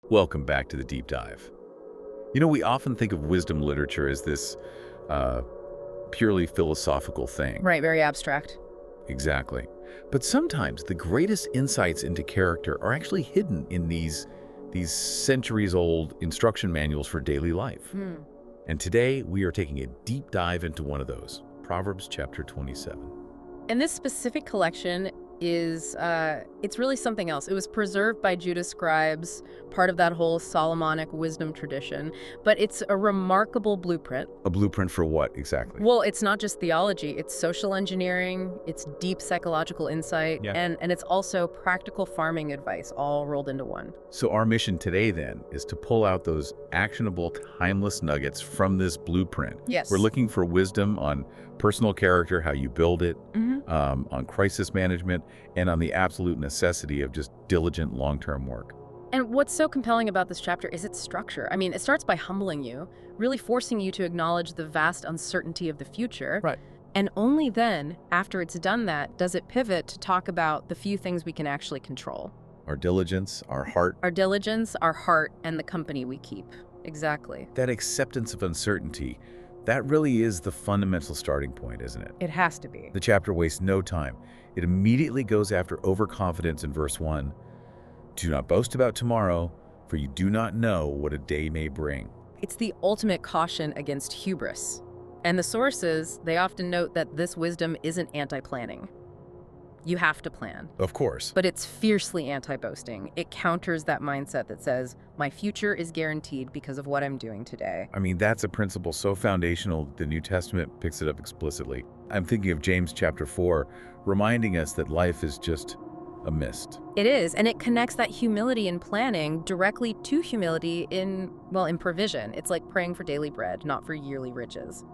Welcome back to the deep dive. We often think of wisdom literature as this uh, purely philosophical thing. Right, very abstract. Exactly. But sometimes the greatest insights into character are actually hidden in these centuries-old instruction manuals for daily life. And today we are taking a deep dive into one of those, Proverbs chapter 27. And this specific collection is, it's really something else. It was preserved by Judah scribes, part of that whole Solomonic wisdom tradition, but it's a remarkable blueprint. A blueprint for what exactly? Well, it's not just theology, it's social engineering, it's deep psychological insight, Yeah. and it's also practical farming advice all rolled into one. So our mission today then is to pull out those actionable, timeless nuggets from this blueprint. Yes. We're looking for wisdom on personal character, how you build it, on crisis management, and on the absolute necessity of just diligent long-term work. And what's so compelling about this chapter is its structure. I mean, it starts by humbling you, really forcing you to acknowledge the vast uncertainty of the future. Right. And only then, after it's done that, does it pivot to talk about the few things we can actually control. Our diligence, our heart, Our diligence, our heart, and the company we keep. Exactly. that acceptance of uncertainty, that really is the fundamental starting point, isn't it? It has to be. The chapter wastes no time. It immediately goes after overconfidence in verse 1. Do not boast about tomorrow, for you do not know what a day may bring. It's the ultimate caution against hubris. And the sources, they often note that this wisdom isn't anti-planning. You have to plan. Of course. But it's fiercely anti-boasting. It counters that mindset that says, my future is guaranteed because of what I'm doing today. I mean, that's a principle so foundational, the New Testament picks it up explicitly. I'm thinking of James chapter 4, reminding us that life is just a mist. It is, and it connects that humility in planning directly to humility in provision. It's like praying for daily bread, not for yearly riches.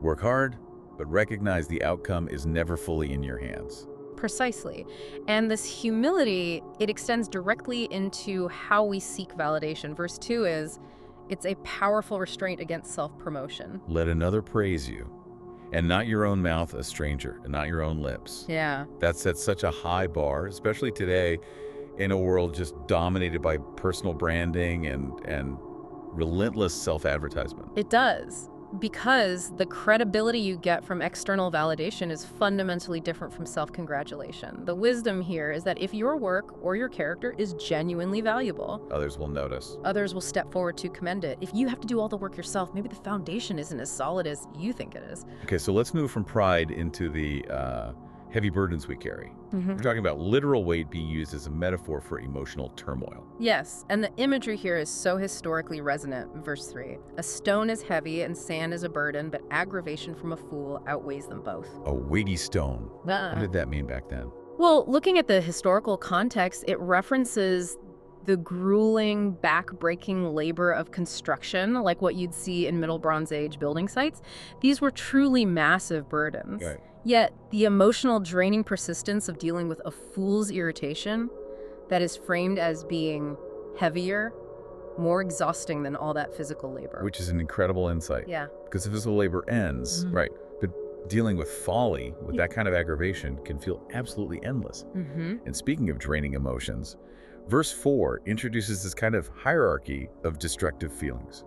Work hard, but recognize the outcome is never fully in your hands. Precisely. And this humility, it extends directly into how we seek validation. Verse 2 is, it's a powerful restraint against self-promotion. Let another praise you, and not your own mouth a stranger, and not your own lips. Yeah. That sets such a high bar, especially today in a world just dominated by personal branding and relentless self-advertisement. It does, because the credibility you get from external validation is fundamentally different from self-congratulation. The wisdom here is that if your work or your character is genuinely valuable, Others will notice. others will step forward to commend it. If you have to do all the work yourself, maybe the foundation isn't as solid as you think it is. Okay, so let's move from pride into the heavy burdens we carry. We're talking about literal weight being used as a metaphor for emotional turmoil. Yes, and the imagery here is so historically resonant. Verse 3, a stone is heavy and sand is a burden, but aggravation from a fool outweighs them both. A weighty stone. What did that mean back then? Well, looking at the historical context, it references the grueling, back-breaking labor of construction, like what you'd see in Middle Bronze Age building sites. These were truly massive burdens. Right. Yet, the emotional, draining persistence of dealing with a fool's irritation that is framed as being heavier, more exhausting than all that physical labor. Which is an incredible insight. Yeah. Because if physical labor ends, right, but dealing with folly, with that kind of aggravation, can feel absolutely endless. And speaking of draining emotions, verse 4 introduces this kind of hierarchy of destructive feelings.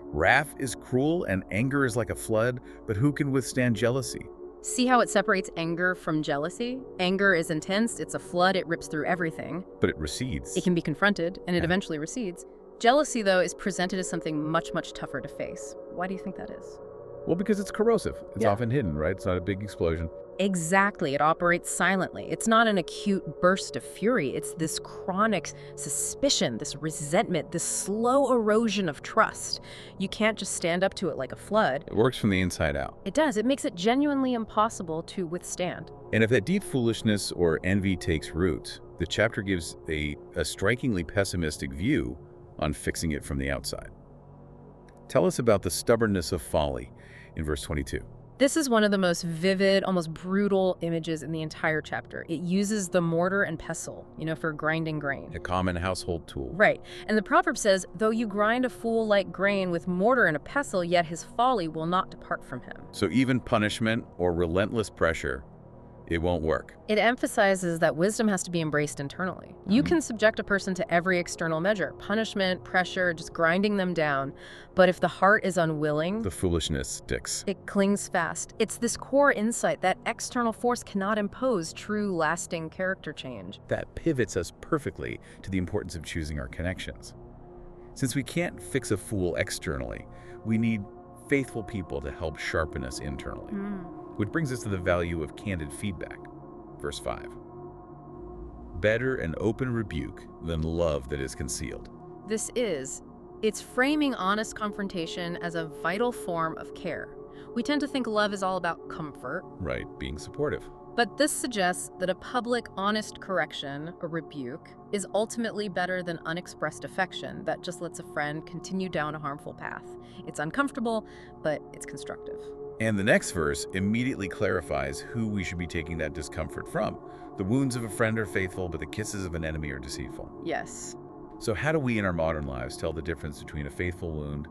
Wrath is cruel and anger is like a flood, but who can withstand jealousy? See how it separates anger from jealousy? Anger is intense, it's a flood, it rips through everything. But it recedes. It can be confronted, and it eventually recedes. Jealousy, though, is presented as something much, much tougher to face. Why do you think that is? Well, because it's corrosive. It's Yeah. often hidden, right? It's not a big explosion. Exactly. It operates silently. It's not an acute burst of fury. It's this chronic suspicion, this resentment, this slow erosion of trust. You can't just stand up to it like a flood. It works from the inside out. It does. It makes it genuinely impossible to withstand. And if that deep foolishness or envy takes root, the chapter gives a strikingly pessimistic view on fixing it from the outside. Tell us about the stubbornness of folly in verse 22. This is one of the most vivid, almost brutal images in the entire chapter. It uses the mortar and pestle, for grinding grain. A common household tool. Right. And the proverb says, though you grind a fool like grain with mortar and a pestle, yet his folly will not depart from him. So even punishment or relentless pressure It won't work. It emphasizes that wisdom has to be embraced internally. You can subject a person to every external measure, punishment, pressure, just grinding them down. But if the heart is unwilling, The foolishness sticks. it clings fast. It's this core insight that external force cannot impose true, lasting character change. That pivots us perfectly to the importance of choosing our connections. Since we can't fix a fool externally, we need faithful people to help sharpen us internally. Which brings us to the value of candid feedback. Verse 5. Better an open rebuke than love that is concealed. It's framing honest confrontation as a vital form of care. We tend to think love is all about comfort. Right, being supportive. But this suggests that a public, honest correction, a rebuke, is ultimately better than unexpressed affection that just lets a friend continue down a harmful path. It's uncomfortable, but it's constructive. And the next verse immediately clarifies who we should be taking that discomfort from. The wounds of a friend are faithful, but the kisses of an enemy are deceitful. Yes. So how do we in our modern lives tell the difference between a faithful wound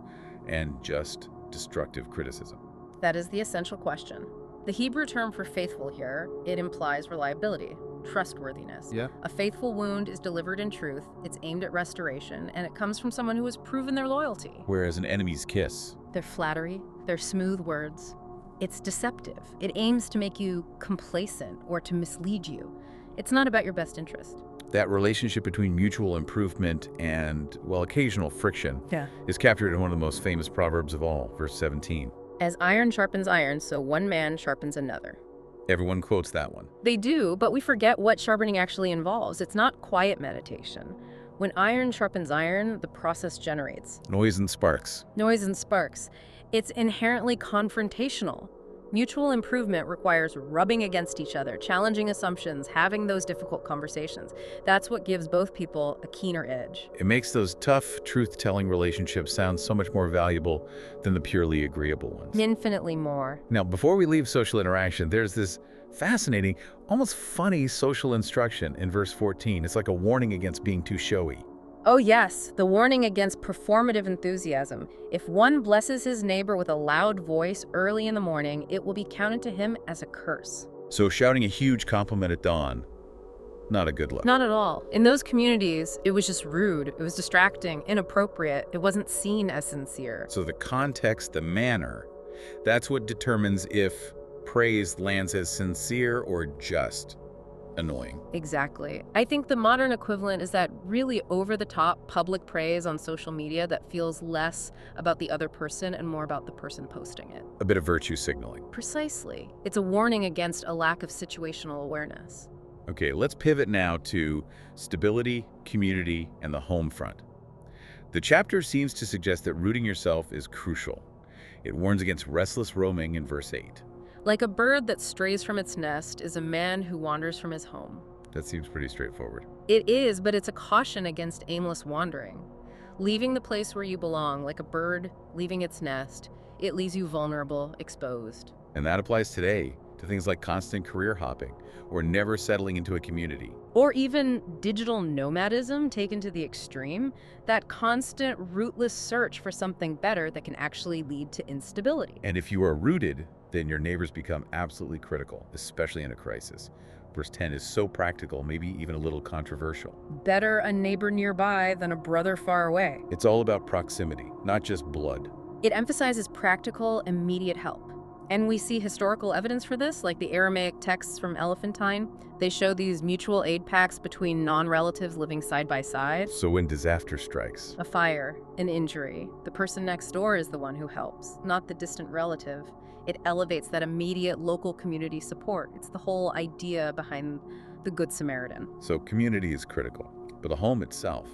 and just destructive criticism? That is the essential question. The Hebrew term for faithful here, it implies reliability, trustworthiness. Yeah. A faithful wound is delivered in truth, it's aimed at restoration, and it comes from someone who has proven their loyalty. Whereas an enemy's kiss, Their flattery, their smooth words, it's deceptive. It aims to make you complacent or to mislead you. It's not about your best interest. that relationship between mutual improvement and, well, occasional friction is captured in one of the most famous proverbs of all, verse 17. As iron sharpens iron, so one man sharpens another. Everyone quotes that one. They do, but we forget what sharpening actually involves. It's not quiet meditation. When iron sharpens iron, the process generates Noise and sparks. noise and sparks. It's inherently confrontational. Mutual improvement requires rubbing against each other, challenging assumptions, having those difficult conversations. That's what gives both people a keener edge. It makes those tough, truth-telling relationships sound so much more valuable than the purely agreeable ones. Infinitely more. Now, before we leave social interaction, there's this fascinating, almost funny social instruction in verse 14. It's like a warning against being too showy. Oh yes, the warning against performative enthusiasm. If one blesses his neighbor with a loud voice early in the morning, it will be counted to him as a curse. So shouting a huge compliment at dawn, not a good look. Not at all. In those communities, it was just rude. It was distracting, inappropriate. It wasn't seen as sincere. So the context, the manner, that's what determines if praise lands as sincere or just annoying. Exactly. I think the modern equivalent is that really over-the-top public praise on social media that feels less about the other person and more about the person posting it. A bit of virtue signaling. Precisely. It's a warning against a lack of situational awareness. Okay, let's pivot now to stability, community, and the home front. The chapter seems to suggest that rooting yourself is crucial. It warns against restless roaming in verse 8. Like a bird that strays from its nest is a man who wanders from his home. That seems pretty straightforward. It is, but it's a caution against aimless wandering. Leaving the place where you belong, like a bird leaving its nest, it leaves you vulnerable, exposed. And that applies today to things like constant career hopping or never settling into a community. Or even digital nomadism taken to the extreme, that constant, rootless search for something better that can actually lead to instability. And if you are rooted, then your neighbors become absolutely critical, especially in a crisis. Verse 10 is so practical, maybe even a little controversial. Better a neighbor nearby than a brother far away. It's all about proximity, not just blood. It emphasizes practical, immediate help. And we see historical evidence for this, like the Aramaic texts from Elephantine. They show these mutual aid pacts between non-relatives living side by side. So when disaster strikes, A fire, an injury, the person next door is the one who helps, not the distant relative. It elevates that immediate local community support. It's the whole idea behind the Good Samaritan. so community is critical. But the home itself,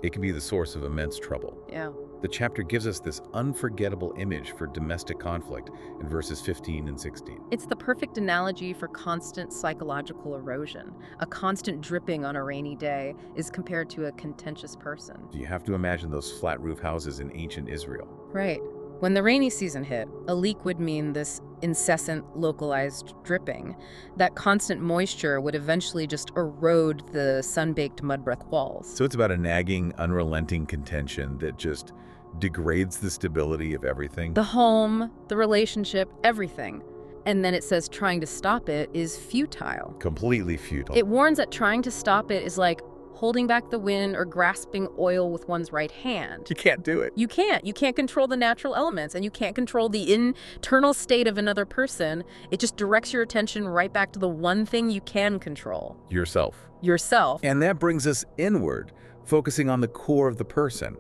it can be the source of immense trouble. Yeah. The chapter gives us this unforgettable image for domestic conflict in verses 15 and 16. It's the perfect analogy for constant psychological erosion. A constant dripping on a rainy day is compared to a contentious person. You have to imagine those flat roof houses in ancient Israel. Right. When the rainy season hit, a leak would mean this incessant, localized dripping. That constant moisture would eventually just erode the sun-baked mud-brick walls. So it's about a nagging, unrelenting contention that just degrades the stability of everything. The home, the relationship, everything. And then it says trying to stop it is futile. Completely futile. It warns that trying to stop it is like holding back the wind or grasping oil with one's right hand. You can't do it. You can't. You can't control the natural elements, and you can't control the internal state of another person. It just directs your attention right back to the one thing you can control. Yourself. Yourself. And that brings us inward, focusing on the core of the person.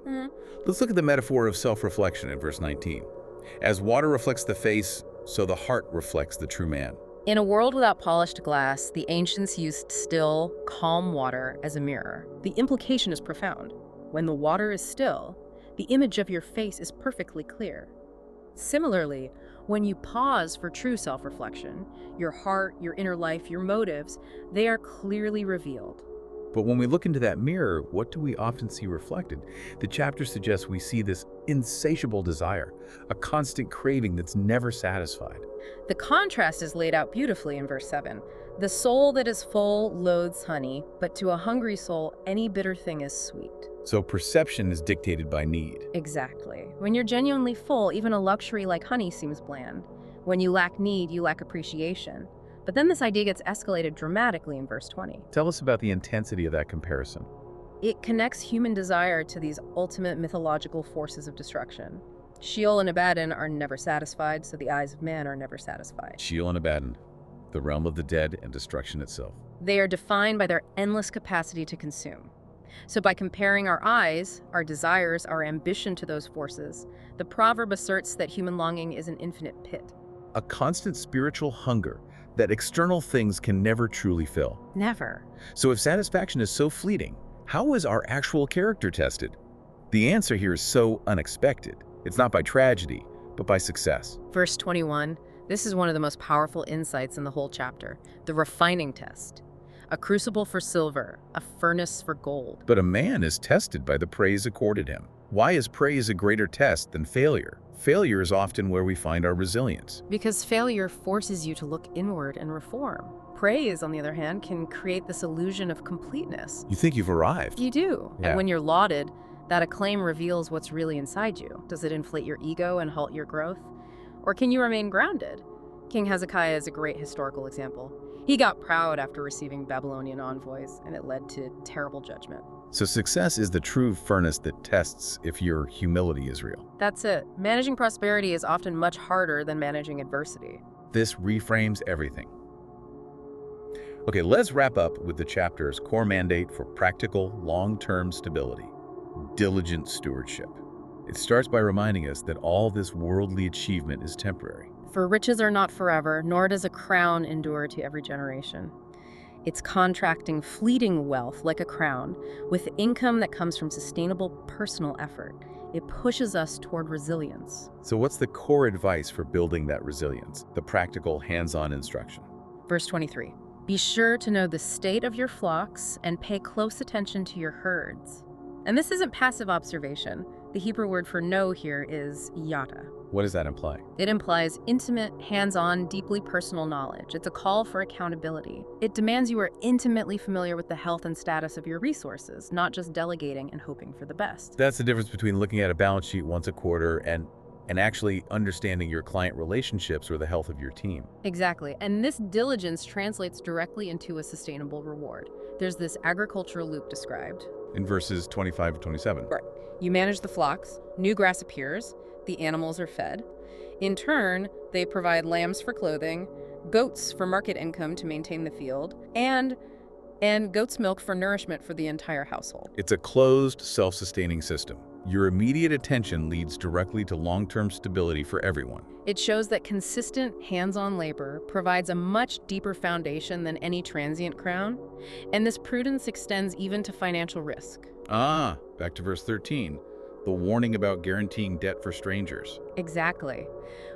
Let's look at the metaphor of self-reflection in verse 19. As water reflects the face, so the heart reflects the true man. In a world without polished glass, the ancients used still, calm water as a mirror. The implication is profound. When the water is still, the image of your face is perfectly clear. Similarly, when you pause for true self-reflection, your heart, your inner life, your motives, they are clearly revealed. But when we look into that mirror, what do we often see reflected? The chapter suggests we see this insatiable desire, a constant craving that's never satisfied. The contrast is laid out beautifully in verse 7. The soul that is full loathes honey, but to a hungry soul, any bitter thing is sweet. So perception is dictated by need. Exactly. When you're genuinely full, even a luxury like honey seems bland. When you lack need, you lack appreciation. But then this idea gets escalated dramatically in verse 20. Tell us about the intensity of that comparison. It connects human desire to these ultimate mythological forces of destruction. Sheol and Abaddon are never satisfied, so the eyes of man are never satisfied. Sheol and Abaddon, the realm of the dead and destruction itself. They are defined by their endless capacity to consume. So by comparing our eyes, our desires, our ambition to those forces, the proverb asserts that human longing is an infinite pit. A constant spiritual hunger that external things can never truly fill. Never. So if satisfaction is so fleeting, how is our actual character tested? The answer here is so unexpected. It's not by tragedy, but by success. Verse 21, this is one of the most powerful insights in the whole chapter, the refining test. A crucible for silver, a furnace for gold. But a man is tested by the praise accorded him. Why is praise a greater test than failure? Failure is often where we find our resilience. Because failure forces you to look inward and reform. Praise, on the other hand, can create this illusion of completeness. You think you've arrived. You do. Yeah. And when you're lauded, that acclaim reveals what's really inside you. Does it inflate your ego and halt your growth? Or can you remain grounded? King Hezekiah is a great historical example. He got proud after receiving Babylonian envoys, and it led to terrible judgment. So success is the true furnace that tests if your humility is real. That's it. Managing prosperity is often much harder than managing adversity. This reframes everything. Okay, let's wrap up with the chapter's core mandate for practical, long-term stability: diligent stewardship. It starts by reminding us that all this worldly achievement is temporary. For riches are not forever, nor does a crown endure to every generation. It's contracting fleeting wealth like a crown with income that comes from sustainable personal effort. It pushes us toward resilience. So what's the core advice for building that resilience? The practical, hands-on instruction. Verse 23, be sure to know the state of your flocks and pay close attention to your herds. And this isn't passive observation. The Hebrew word for know here is yada. What does that imply? It implies intimate, hands-on, deeply personal knowledge. It's a call for accountability. It demands you are intimately familiar with the health and status of your resources, not just delegating and hoping for the best. That's the difference between looking at a balance sheet once a quarter and actually understanding your client relationships or the health of your team. Exactly. And this diligence translates directly into a sustainable reward. There's this agricultural loop described. In verses 25 to 27. Right. You manage the flocks, new grass appears, the animals are fed. In turn, they provide lambs for clothing, goats for market income to maintain the field, and goat's milk for nourishment for the entire household. It's a closed, self-sustaining system. Your immediate attention leads directly to long-term stability for everyone. It shows that consistent hands-on labor provides a much deeper foundation than any transient crown, and this prudence extends even to financial risk. Back to verse 13. The warning about guaranteeing debt for strangers. Exactly.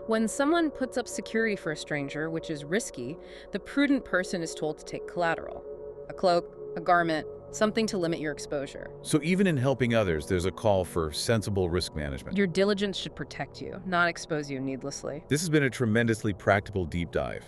When someone puts up security for a stranger, which is risky, the prudent person is told to take collateral. A cloak, a garment, something to limit your exposure. So even in helping others, there's a call for sensible risk management. Your diligence should protect you, not expose you needlessly. This has been a tremendously practical deep dive.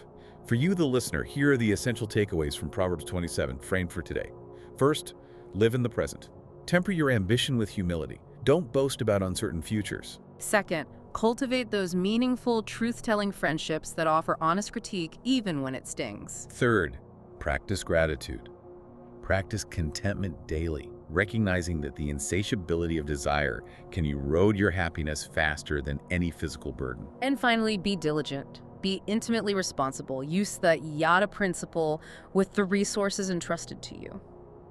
For you, the listener, here are the essential takeaways from Proverbs 27, framed for today. First, live in the present. Temper your ambition with humility. Don't boast about uncertain futures. Second, Cultivate those meaningful, truth-telling friendships that offer honest critique even when it stings. Third, practice gratitude. Practice contentment daily, recognizing that the insatiability of desire can erode your happiness faster than any physical burden. And finally, be diligent. Be intimately responsible. Use the yada principle with the resources entrusted to you.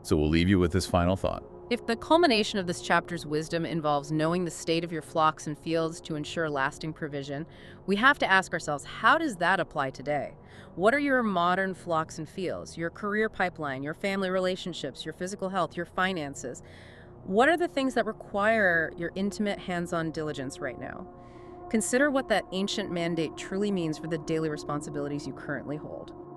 So we'll leave you with this final thought. If the culmination of this chapter's wisdom involves knowing the state of your flocks and fields to ensure lasting provision, we have to ask ourselves, how does that apply today? What are your modern flocks and fields, your career pipeline, your family relationships, your physical health, your finances? What are the things that require your intimate hands-on diligence right now? Consider what that ancient mandate truly means for the daily responsibilities you currently hold.